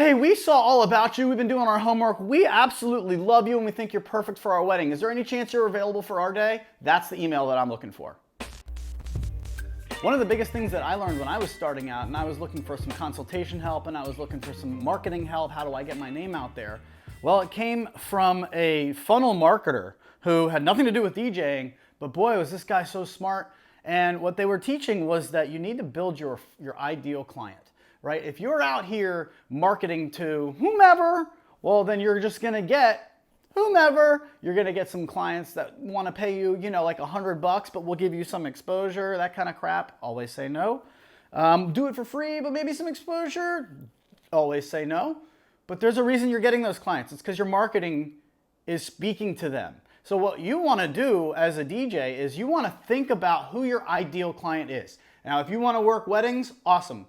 Hey, we saw all about you. We've been doing our homework. We absolutely love you and we think you're perfect for our wedding. Is there any chance you're available for our day? That's the email that I'm looking for. One of the biggest things that I learned when I was starting out and I was looking for some consultation help and I was looking for some marketing help, how do I get my name out there? Well, it came from a funnel marketer who had nothing to do with DJing, but boy, was this guy so smart. And what they were teaching was that you need to build your ideal client. Right? If you're out here marketing to whomever, well, then you're just going to get whomever. You're going to get some clients that want to pay you, like $100, but we'll give you some exposure, that kind of crap. Always say no. Do it for free, but maybe some exposure. Always say no. But there's a reason you're getting those clients. It's because your marketing is speaking to them. So what you want to do as a DJ is you want to think about who your ideal client is. Now, if you want to work weddings, awesome.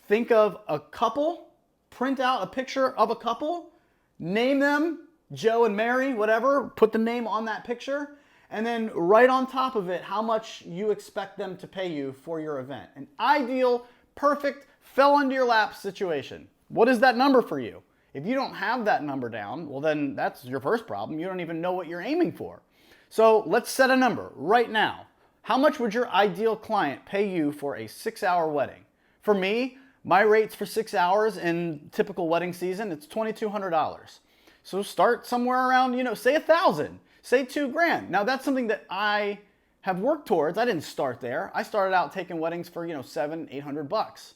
Think of a couple, print out a picture of a couple, name them Joe and Mary, whatever, put the name on that picture, and then write on top of it how much you expect them to pay you for your event. An ideal, perfect, fell into your lap situation. What is that number for you? If you don't have that number down, well then that's your first problem. You don't even know what you're aiming for. So let's set a number right now. How much would your ideal client pay you for a 6-hour wedding? For me, my rates for 6 hours in typical wedding season, it's $2,200. So start somewhere around, say 1,000, say $2,000. Now that's something that I have worked towards. I didn't start there. I started out taking weddings for, $700, $800.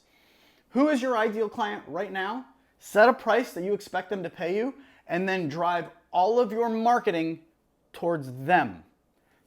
Who is your ideal client right now? Set a price that you expect them to pay you and then drive all of your marketing towards them.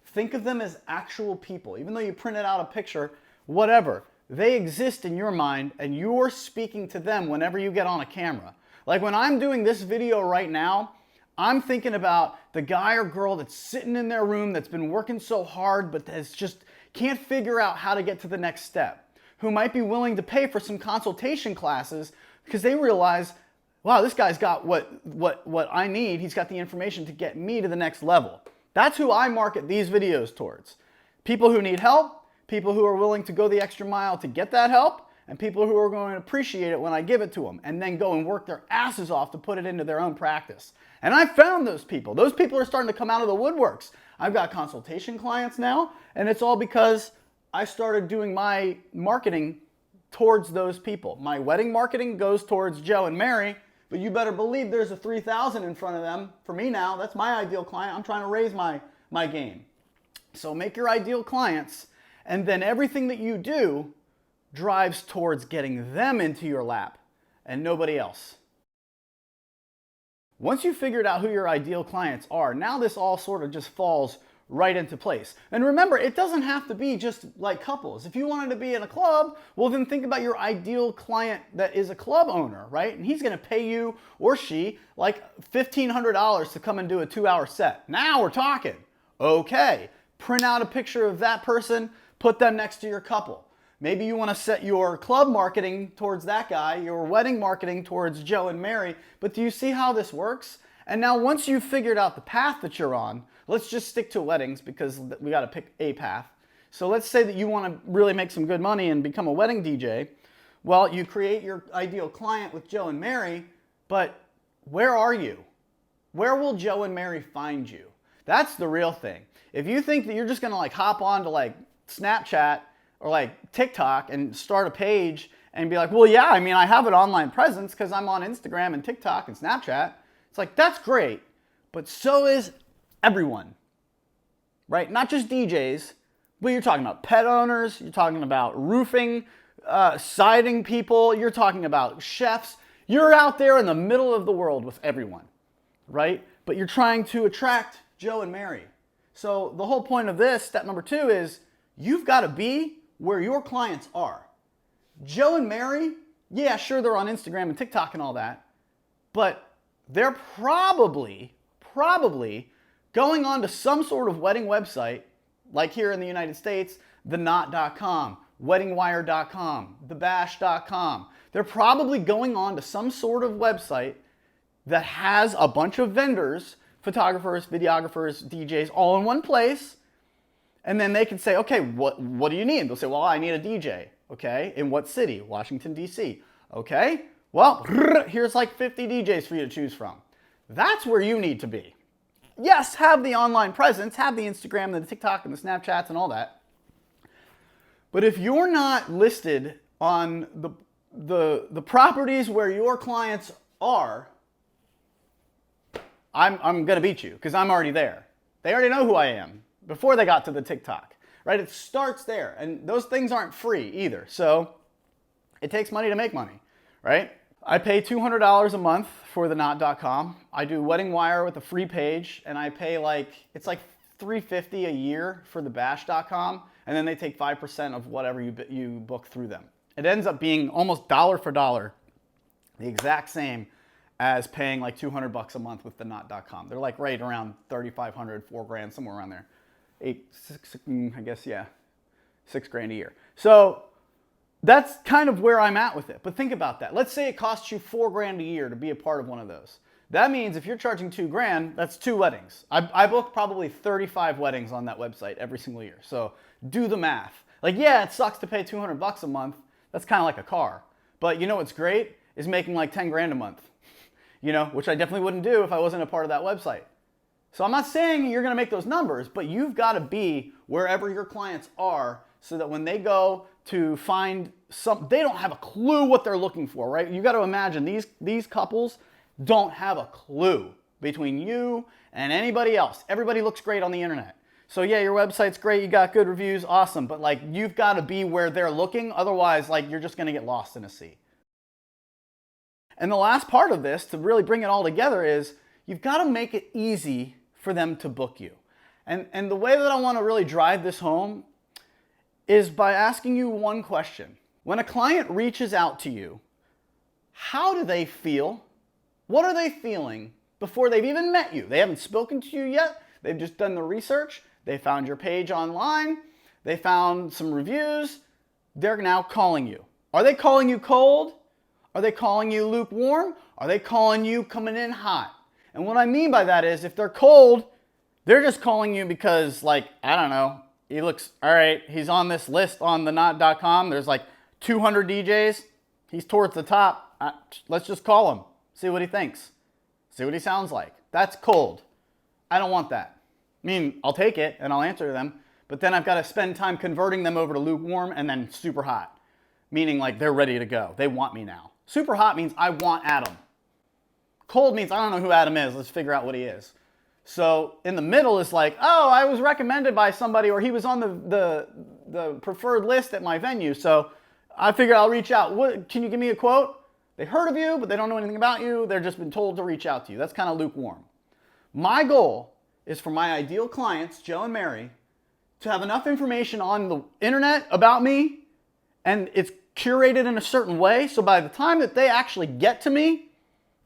Think of them as actual people. Even though you printed out a picture, whatever. They exist in your mind and you're speaking to them whenever you get on a camera. Like when I'm doing this video right now, I'm thinking about the guy or girl that's sitting in their room that's been working so hard but that's just can't figure out how to get to the next step, who might be willing to pay for some consultation classes because they realize, wow, this guy's got what I need. He's got the information to get me to the next level. That's who I market these videos towards. People who need help, people who are willing to go the extra mile to get that help, and people who are going to appreciate it when I give it to them, and then go and work their asses off to put it into their own practice. And I found those people. Those people are starting to come out of the woodworks. I've got consultation clients now, and it's all because I started doing my marketing towards those people. My wedding marketing goes towards Joe and Mary, but you better believe there's a 3,000 in front of them. For me now, that's my ideal client. I'm trying to raise my game. So make your ideal clients, and then everything that you do drives towards getting them into your lap and nobody else. Once you've figured out who your ideal clients are, now this all sort of just falls right into place. And remember, it doesn't have to be just like couples. If you wanted to be in a club, well then think about your ideal client that is a club owner, right? And he's going to pay you or she like $1,500 to come and do a 2-hour set. Now we're talking. Okay, print out a picture of that person, put them next to your couple. Maybe you want to set your club marketing towards that guy, your wedding marketing towards Joe and Mary, but do you see how this works? And now once you've figured out the path that you're on, let's just stick to weddings because we got to pick a path. So let's say that you want to really make some good money and become a wedding DJ. Well, you create your ideal client with Joe and Mary, but where are you? Where will Joe and Mary find you? That's the real thing. If you think that you're just going to hop on to Snapchat or TikTok and start a page and be like, well, yeah, I have an online presence because I'm on Instagram and TikTok and Snapchat. It's that's great, but so is everyone, right? Not just DJs, but you're talking about pet owners, you're talking about roofing, siding people, you're talking about chefs. You're out there in the middle of the world with everyone, right? But you're trying to attract Joe and Mary. So the whole point of this, step number 2, is you've got to be where your clients are. Joe and Mary, yeah, sure, they're on Instagram and TikTok and all that, but they're probably going on to some sort of wedding website, like here in the United States, theknot.com, weddingwire.com, thebash.com. They're probably going on to some sort of website that has a bunch of vendors, photographers, videographers, DJs, all in one place. And then they can say, okay, what do you need? They'll say, well, I need a DJ. Okay, in what city? Washington, D.C. Okay, Well, here's like 50 DJs for you to choose from. That's where you need to be. Yes, have the online presence, have the Instagram, the TikTok, and the Snapchats and all that. But if you're not listed on the properties where your clients are, I'm going to beat you because I'm already there. They already know who I am before they got to the TikTok, right? It starts there, and those things aren't free either. So it takes money to make money, right? I pay $200 a month for the knot.com. I do Wedding Wire with a free page, and I pay it's like $350 a year for the bash.com, and then they take 5% of whatever you book through them. It ends up being almost dollar for dollar, the exact same as paying like $200 a month with the knot.com. They're like right around $3,500, $4,000, somewhere around there. I guess, yeah, $6,000 a year. So that's kind of where I'm at with it. But think about that. Let's say it costs you $4,000 a year to be a part of one of those. That means if you're charging $2,000, that's 2 weddings. I book probably 35 weddings on that website every single year. So do the math. Like, yeah, it sucks to pay $200 a month. That's kind of like a car. But you know what's great is making like $10,000 a month. You know, which I definitely wouldn't do if I wasn't a part of that website. So I'm not saying you're going to make those numbers, but you've got to be wherever your clients are so that when they go to find they don't have a clue what they're looking for, right? You got to imagine these couples don't have a clue between you and anybody else. Everybody looks great on the internet. So yeah, your website's great, you got good reviews, awesome, but like you've got to be where they're looking, otherwise like you're just going to get lost in a sea. And the last part of this, to really bring it all together, is you've got to make it easy for them to book you. And the way that I want to really drive this home is by asking you one question. When a client reaches out to you, how do they feel? What are they feeling before they've even met you? They haven't spoken to you yet. They've just done the research. They found your page online. They found some reviews. They're now calling you. Are they calling you cold? Are they calling you lukewarm? Are they calling you coming in hot? And what I mean by that is if they're cold, they're just calling you because, like, I don't know, he looks, all right, he's on this list on the knot.com. There's like 200 DJs. He's towards the top. Let's just call him. See what he thinks. See what he sounds like. That's cold. I don't want that. I mean, I'll take it and I'll answer them, but then I've got to spend time converting them over to lukewarm and then super hot, meaning like they're ready to go. They want me now. Super hot means I want Adam. Cold means I don't know who Adam is. Let's figure out what he is. So in the middle is like, oh, I was recommended by somebody, or he was on the preferred list at my venue. So I figured I'll reach out. Can you give me a quote? They heard of you, but they don't know anything about you. They've just been told to reach out to you. That's kind of lukewarm. My goal is for my ideal clients, Joe and Mary, to have enough information on the internet about me, and it's curated in a certain way, so by the time that they actually get to me,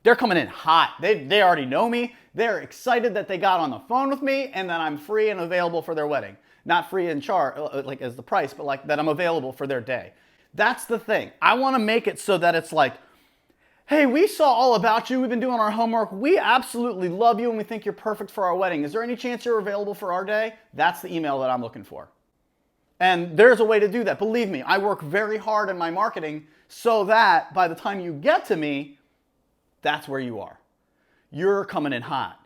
they're coming in hot. They already know me. They're excited that they got on the phone with me and that I'm free and available for their wedding. Not free in charge, like as the price, but like that I'm available for their day. That's the thing. I want to make it so that it's like, hey, we saw all about you. We've been doing our homework. We absolutely love you and we think you're perfect for our wedding. Is there any chance you're available for our day? That's the email that I'm looking for. And there's a way to do that. Believe me, I work very hard in my marketing so that by the time you get to me, that's where you are. You're coming in hot.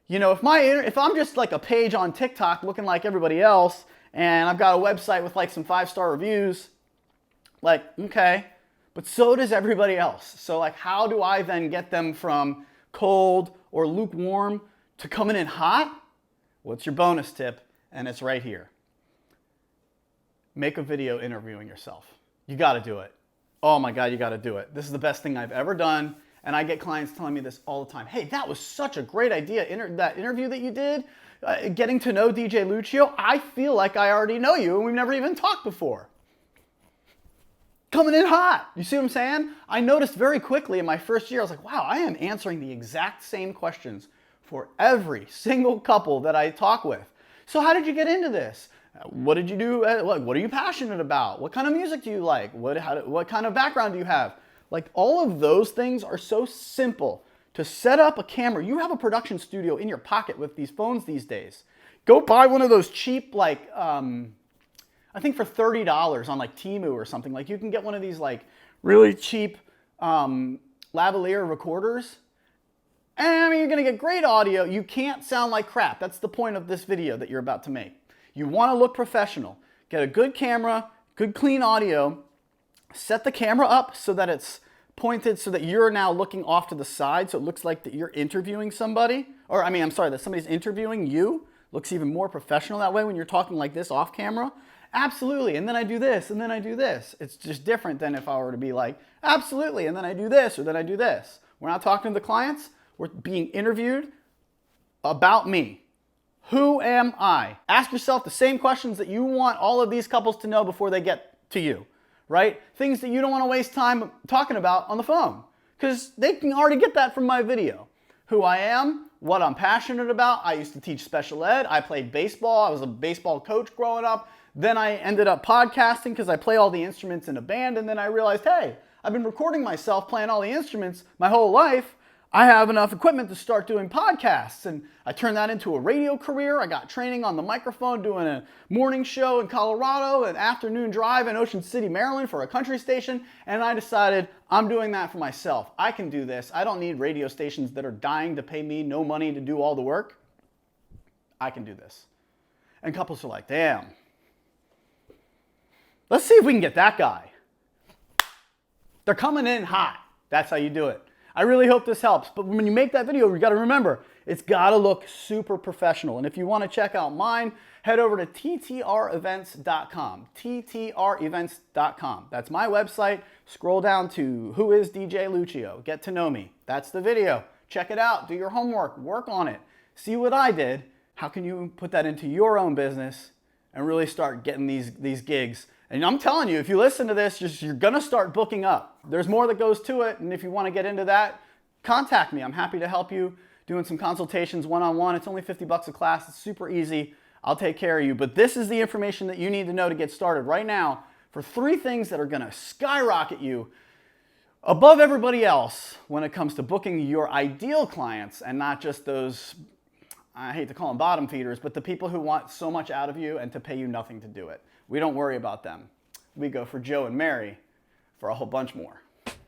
You know, if I'm just like a page on TikTok looking like everybody else and I've got a website with like some 5-star reviews, like, okay, but so does everybody else. So like, how do I then get them from cold or lukewarm to coming in hot? What's your bonus tip? And it's right here. Make a video interviewing yourself. You got to do it. Oh my God, you got to do it. This is the best thing I've ever done. And I get clients telling me this all the time. Hey, that was such a great idea. That interview that you did, getting to know DJ Lucio, I feel like I already know you and we've never even talked before. Coming in hot. You see what I'm saying? I noticed very quickly in my first year, I was like, wow, I am answering the exact same questions for every single couple that I talk with. So how did you get into this? What did you do? What are you passionate about? What kind of music do you like? What kind of background do you have? Like, all of those things are so simple to set up a camera. You have a production studio in your pocket with these phones these days. Go buy one of those cheap, like, I think for $30 on like Temu or something. Like, you can get one of these like really cheap lavalier recorders. And I mean, you're gonna get great audio. You can't sound like crap. That's the point of this video that you're about to make. You wanna look professional. Get a good camera, good clean audio. Set the camera up so that it's pointed so that you're now looking off to the side so it looks like that you're interviewing somebody. Or I mean, I'm sorry, that somebody's interviewing you. Looks even more professional that way when you're talking like this off camera. Absolutely, and then I do this, and then I do this. It's just different than if I were to be like, absolutely, and then I do this, or then I do this. We're not talking to the clients. We're being interviewed about me. Who am I? Ask yourself the same questions that you want all of these couples to know before they get to you, right? Things that you don't want to waste time talking about on the phone because they can already get that from my video. Who I am, what I'm passionate about. I used to teach special ed. I played baseball. I was a baseball coach growing up. Then I ended up podcasting because I play all the instruments in a band. And then I realized, hey, I've been recording myself playing all the instruments my whole life. I have enough equipment to start doing podcasts. And I turned that into a radio career. I got training on the microphone doing a morning show in Colorado, an afternoon drive in Ocean City, Maryland for a country station. And I decided I'm doing that for myself. I can do this. I don't need radio stations that are dying to pay me no money to do all the work. I can do this. And couples are like, damn. Let's see if we can get that guy. They're coming in hot. That's how you do it. I really hope this helps. But when you make that video, you got to remember, it's got to look super professional. And if you want to check out mine, head over to ttrevents.com. ttrevents.com. That's my website. Scroll down to Who is DJ Lucio? Get to know me. That's the video. Check it out. Do your homework. Work on it. See what I did. How can you put that into your own business and really start getting these gigs? And I'm telling you, if you listen to this, you're going to start booking up. There's more that goes to it, and if you want to get into that, contact me. I'm happy to help you doing some consultations one-on-one. It's only $50 a class. It's super easy. I'll take care of you. But this is the information that you need to know to get started right now for 3 things that are going to skyrocket you above everybody else when it comes to booking your ideal clients and not just those, I hate to call them bottom feeders, but the people who want so much out of you and to pay you nothing to do it. We don't worry about them. We go for Joe and Mary for a whole bunch more.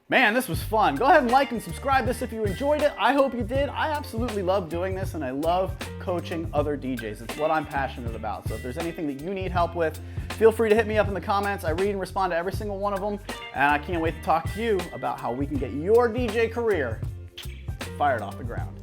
Man, this was fun. Go ahead and like and subscribe this if you enjoyed it. I hope you did. I absolutely love doing this, and I love coaching other DJs. It's what I'm passionate about. So if there's anything that you need help with, feel free to hit me up in the comments. I read and respond to every single one of them, and I can't wait to talk to you about how we can get your DJ career fired off the ground.